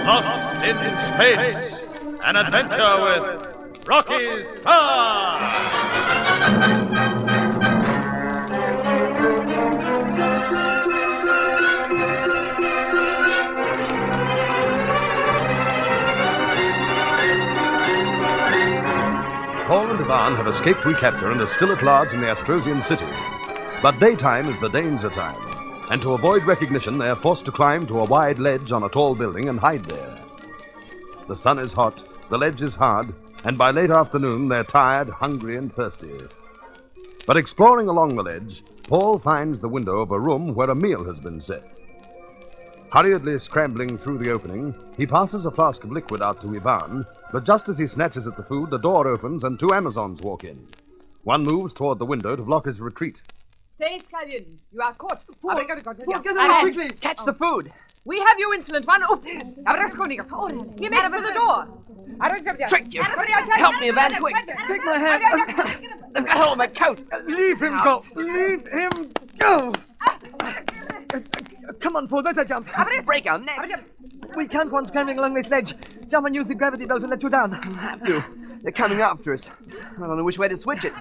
Lost in Space, an adventure with Rocky Starr. Paul and Ivan have escaped recapture and are still at large in the Astrosian city. But daytime is the danger time, and to avoid recognition, they are forced to climb to a wide ledge on a tall building and hide there. The sun is hot, the ledge is hard, and by late afternoon, they're tired, hungry, and thirsty. But exploring along the ledge, Paul finds the window of a room where a meal has been set. Hurriedly scrambling through the opening, he passes a flask of liquid out to Ivan, but just as he snatches at the food, the door opens and two Amazons walk in. One moves toward the window to block his retreat. Stay, Scallion. You are caught. Paul, get out quickly. Catch the food. We have you, insolent one. He makes for the door. Tricked you. Help me, Ivan, quick. Take my hand. I've got hold of my coat. Leave him go. Leave him go. Come on, Paul, better jump. Break our necks. We can't go on scrambling along this ledge. Jump and use the gravity belt to let you down. We'll have to. They're coming after us. I don't know which way to switch it.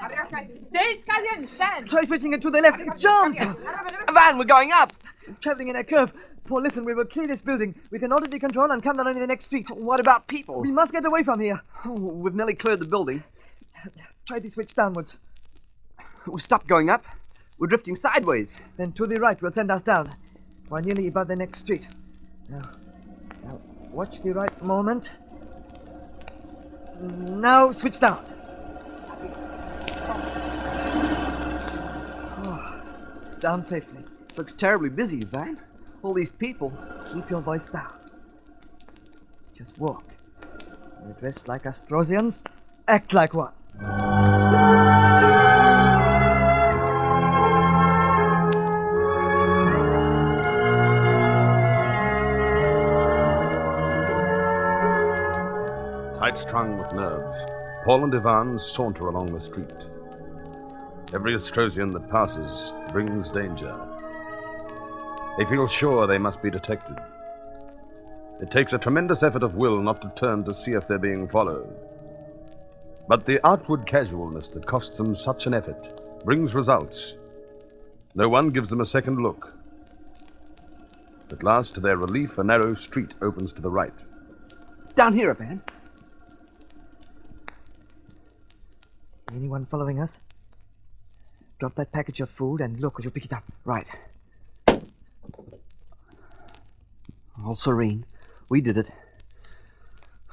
Stay, Scallion. Stand. Try switching it to the left. Jump! Ivan, we're going up. Traveling in a curve. Paul, listen, we will clear this building. We can order the control and come down into the next street. What about people? We must get away from here. Oh, we've nearly cleared the building. Try the switch downwards. We've stopped going up. We're drifting sideways. Then to the right will send us down. We're nearly above the next street. Now, watch the right moment. Now switch down. Oh, down safely. Looks terribly busy, Ivan. All these people. Keep your voice down. Just walk. We're dressed like Astrosians. Act like one. Tight-strung with nerves, Paul and Ivan saunter along the street. Every Astrosian that passes brings danger. They feel sure they must be detected. It takes a tremendous effort of will not to turn to see if they're being followed. But the outward casualness that costs them such an effort brings results. No one gives them a second look. At last, to their relief, a narrow street opens to the right. Down here, Ivan. Anyone following us? Drop that package of food and look as you pick it up. Right. All serene. We did it.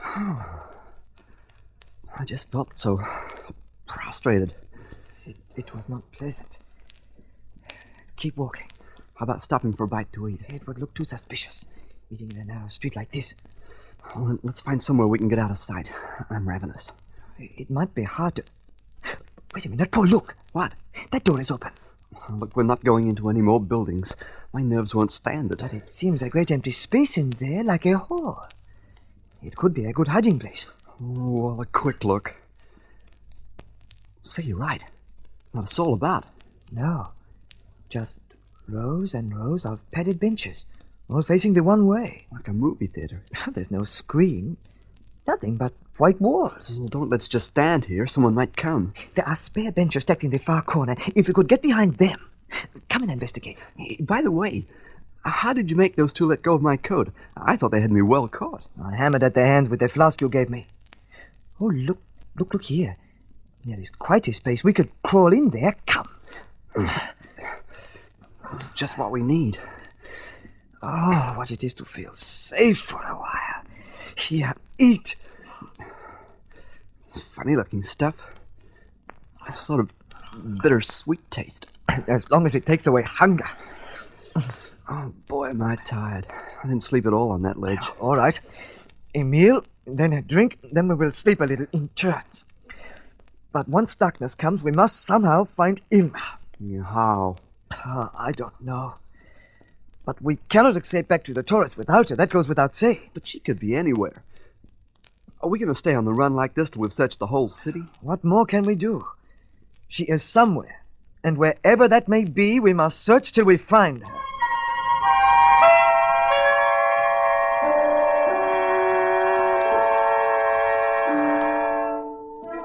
I just felt so prostrated. It was not pleasant. Keep walking. How about stopping for a bite to eat? It would look too suspicious, eating in a narrow street like this. Well, let's find somewhere we can get out of sight. I'm ravenous. It might be hard to... Wait a minute, Paul, look. What? That door is open. Look, we're not going into any more buildings. My nerves won't stand it. But it seems a great empty space in there, like a hall. It could be a good hiding place. Oh, well, a quick look. Say, you're right. Not a soul about. No. Just rows and rows of padded benches, all facing the one way. Like a movie theater. There's no screen. Nothing but white walls. Well, don't let's just stand here. Someone might come. There are spare benches stacked in the far corner. If we could get behind them. Come and investigate. By the way, how did you make those two let go of my coat? I thought they had me well caught. I hammered at their hands with the flask you gave me. Oh, look here. There is quite a space. We could crawl in there. Come. It's just what we need. Oh, what it is to feel safe for a while. Here, eat. Funny-looking stuff. A sort of bittersweet taste. As long as it takes away hunger. Oh, boy, am I tired. I didn't sleep at all on that ledge. All right. A meal, then a drink, then we will sleep a little in turns. But once darkness comes, we must somehow find Ilma. How? I don't know. But we cannot escape back to the Taurus without her. That goes without saying. But she could be anywhere. Are we going to stay on the run like this till we've searched the whole city? What more can we do? She is somewhere. And wherever that may be, we must search till we find her.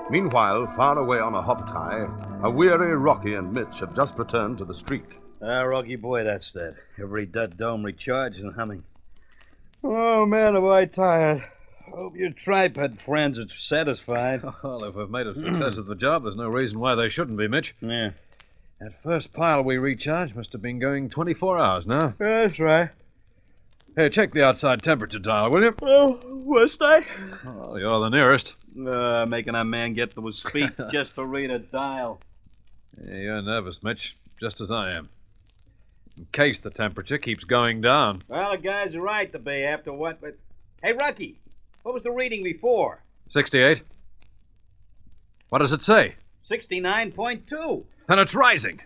Meanwhile, far away on a hop tie, a weary Rocky and Mitch have just returned to the street. Rocky boy, that's that. Every dud dome recharged and humming. Oh, man, am I tired. Hope your tripod friends are satisfied. Well, if we've made a success of the job, there's no reason why they shouldn't be, Mitch. Yeah. That first pile we recharged must have been going 24 hours now. That's right. Hey, check the outside temperature dial, will you? Oh, must I? Well, you're the nearest. Making a man get to his feet just to read a dial. Yeah, you're nervous, Mitch, just as I am. In case the temperature keeps going down. Well, the guys are right to be after what, but... Hey, Rocky, what was the reading before? 68. What does it say? 69.2. And it's rising.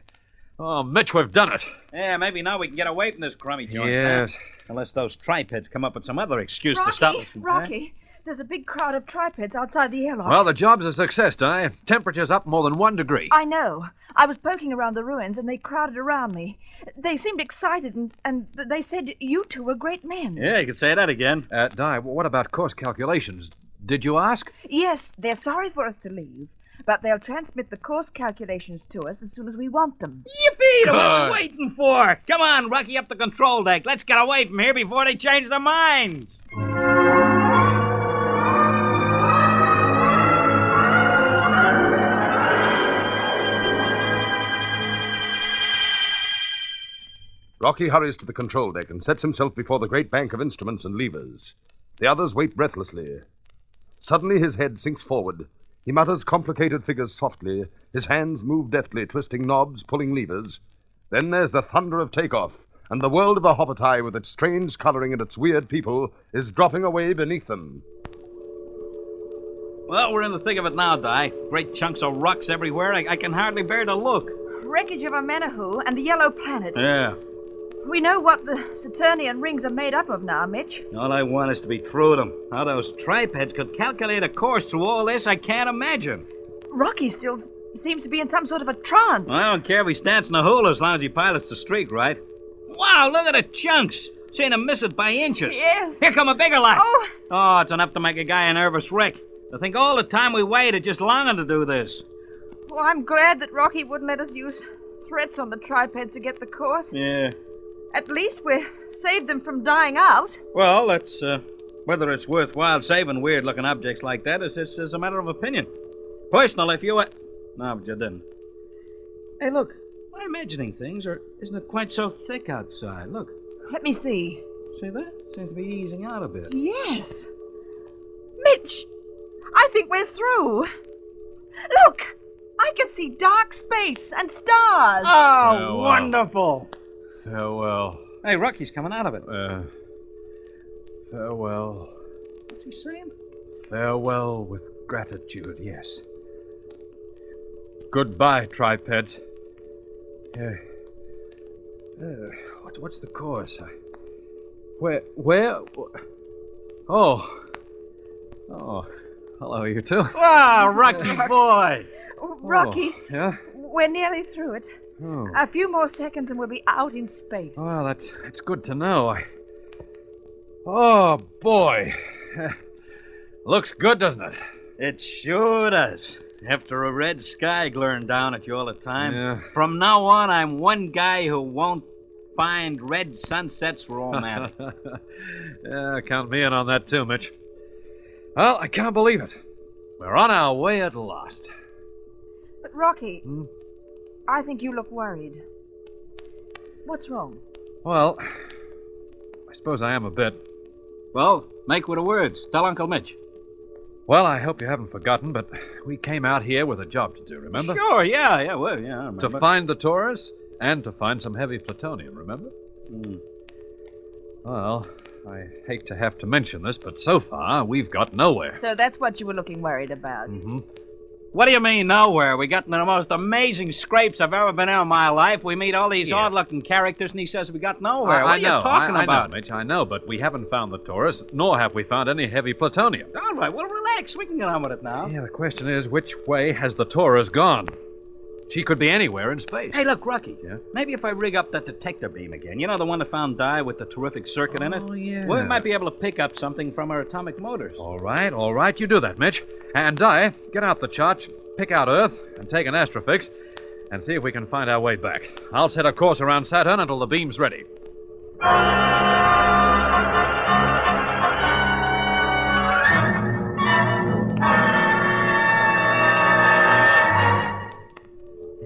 Oh, Mitch, we've done it. Yeah, maybe now we can get away from this crummy joint. Yes. Unless those tripeds come up with some other excuse Rocky, to stop us. Rocky, there's a big crowd of tripeds outside the airlock. Well, the job's a success, Di. Temperature's up more than 1 degree. I know. I was poking around the ruins, and they crowded around me. They seemed excited, and they said you two were great men. Yeah, you could say that again. Di, what about course calculations? Did you ask? Yes, they're sorry for us to leave, but they'll transmit the course calculations to us as soon as we want them. Yippee! What are we waiting for? Come on, Rocky, up the control deck. Let's get away from here before they change their minds. Rocky hurries to the control deck and sets himself before the great bank of instruments and levers. The others wait breathlessly. Suddenly his head sinks forward. He mutters complicated figures softly. His hands move deftly, twisting knobs, pulling levers. Then there's the thunder of takeoff, and the world of the Hoppertie, with its strange coloring and its weird people, is dropping away beneath them. Well, we're in the thick of it now, Di. Great chunks of rocks everywhere. I can hardly bear to look. Wreckage of a Manahu and the Yellow Planet. Yeah. We know what the Saturnian rings are made up of now, Mitch. All I want is to be through them. How those tripeds could calculate a course through all this, I can't imagine. Rocky still seems to be in some sort of a trance. Well, I don't care if he stands in a hula as long as he pilots the streak, right? Wow, look at the chunks. Seen him miss it by inches. Yes. Here come a bigger lot. Oh, It's enough to make a guy a nervous wreck. To think all the time we waited just longing to do this. well, I'm glad that Rocky wouldn't let us use threats on the tripeds to get the course. Yeah. At least we saved them from dying out. Well, that's, whether it's worthwhile saving weird-looking objects like that is a matter of opinion. Personally, if you were... No, but you didn't. Hey, look. Am I imagining things, or isn't it quite so thick outside? Look. Let me see. See that? Seems to be easing out a bit. Yes. Mitch, I think we're through. Look, I can see dark space and stars. Oh, Farewell. wonderful. Farewell. Hey, Rocky's coming out of it. Farewell. What's he saying? Farewell with gratitude, yes. Goodbye, tripeds. What's the course? Where? Oh, hello, you two. Wow, Rocky boy. Rocky, Oh, yeah? we're nearly through it. Oh. A few more seconds and we'll be out in space. Well, that's good to know. Oh, boy. Looks good, doesn't it? It sure does. After a red sky glaring down at you all the time. Yeah. From now on, I'm one guy who won't find red sunsets romantic. Yeah, count me in on that too, Mitch. Well, I can't believe it. We're on our way at last. But Rocky, I think you look worried. What's wrong? Well, I suppose I am a bit. Well, make with the words. Tell Uncle Mitch. Well, I hope you haven't forgotten, but we came out here with a job to do, remember? Sure, yeah, I remember. To find the Taurus and to find some heavy plutonium, remember? Well, I hate to have to mention this, but so far we've got nowhere. So that's what you were looking worried about. Mm-hmm. What do you mean, nowhere? We got into the most amazing scrapes I've ever been in my life. We meet all these odd-looking characters, and he says we got nowhere. What are you talking about? I know, Mitch, I know, but we haven't found the Taurus, nor have we found any heavy plutonium. All right, well, relax. We can get on with it now. Yeah, the question is, which way has the Taurus gone? She could be anywhere in space. Hey, look, Rocky. Yeah? Maybe if I rig up that detector beam again, you know, the one that found Di with the terrific circuit in it? Oh, yeah. We might be able to pick up something from her atomic motors. All right. You do that, Mitch. And Di, get out the chart, pick out Earth, and take an astrofix, and see if we can find our way back. I'll set a course around Saturn until the beam's ready.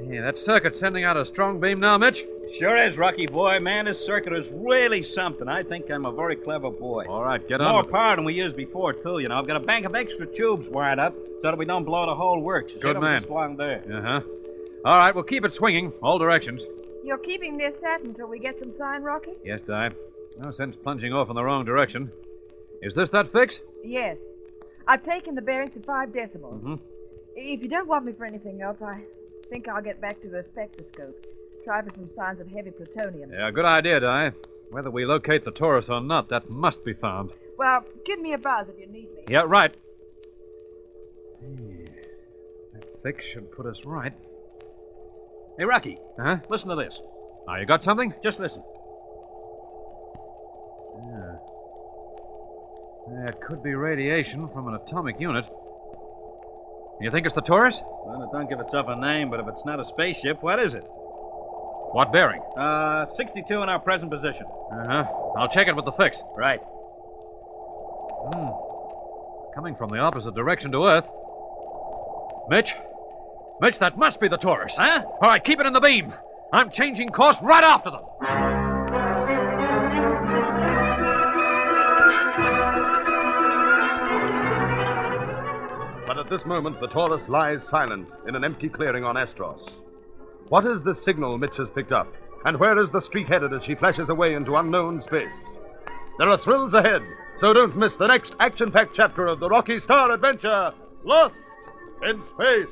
Yeah, that circuit's sending out a strong beam now, Mitch. Sure is, Rocky boy. Man, this circuit is really something. I think I'm a very clever boy. All right, get on. More with it. power than we used before, too, you know. I've got a bank of extra tubes wired up so that we don't blow the whole works. You see Good them man. just along there. Uh-huh. All right, we'll keep it swinging, all directions. You're keeping this set until we get some sign, Rocky? Yes, Di. No sense plunging off in the wrong direction. Is this that fix? Yes. I've taken the bearings to 5 decimals. Mm-hmm. If you don't want me for anything else, I think I'll get back to the spectroscope. Try for some signs of heavy plutonium. Yeah, good idea, Di. Whether we locate the Taurus or not, that must be found. Well, give me a buzz if you need me. Yeah, right. That fix should put us right. Hey, Rocky, Huh? listen to this. Now, you got something? Just listen. Yeah, it could be radiation from an atomic unit. You think it's the Taurus? Well, it don't give itself a name, but if it's not a spaceship, what is it? What bearing? 62 in our present position. Uh-huh. I'll check it with the fix. Right. Coming from the opposite direction to Earth. Mitch, that must be the Taurus. Huh? All right, keep it in the beam. I'm changing course right after them. But at this moment, the Taurus lies silent in an empty clearing on Astros. What is this signal Mitch has picked up? And where is the streak headed as she flashes away into unknown space? There are thrills ahead, so don't miss the next action-packed chapter of the Rocky Starr adventure, Lost in Space.